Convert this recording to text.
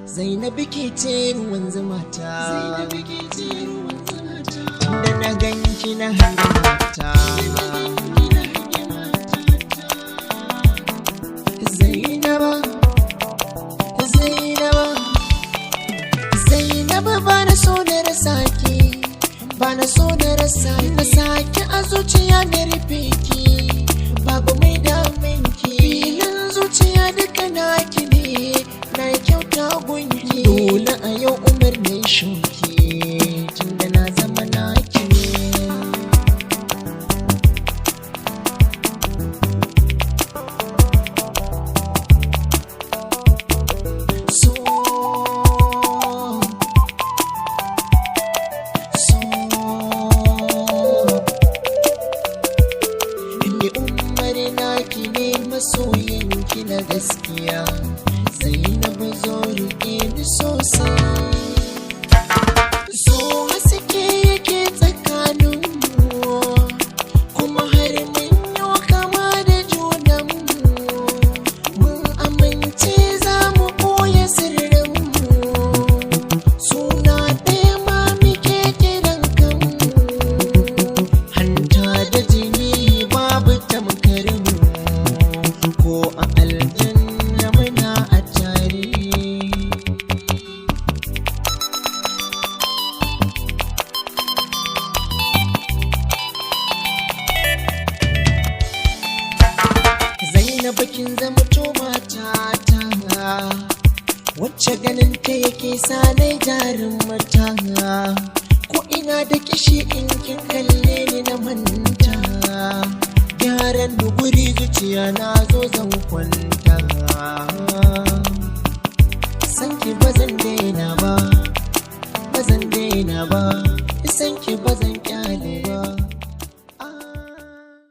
Zainabu ke ce ruwan zamata, tunda na ganki na hangi mata. Zainabu, Zainabu, Zainabu bana so na rasa ki, bana so na rasa na saki a zuciya na rufe ki, babu mai damin ki. Filin zuciya duka naki ne, na kyauta gunki. Dole a yau umar na shuki, tunda na zama naki ne. Naki ne masoyinki na gaskiya, Zainabu zo riƙe ni sosai. So haske yake tsakaninmu, kuma har mun yi kama da junanmu. Mun amince za mu ɓoye sirrinmu, suna ɗaya ma muke kiran kanmu. Hanta da jini babu tamkar mu, ko a aljanna muna a tare. Zainabu kin zama to matata, wacce ganin ta yake sa nai jarin mata. Ko ina da kishi in kin kalle ni na manta, gyaran duguri zuciya na zo zan kwanta. Sanki bazan daina ba, bazan daina ba, sanki bazan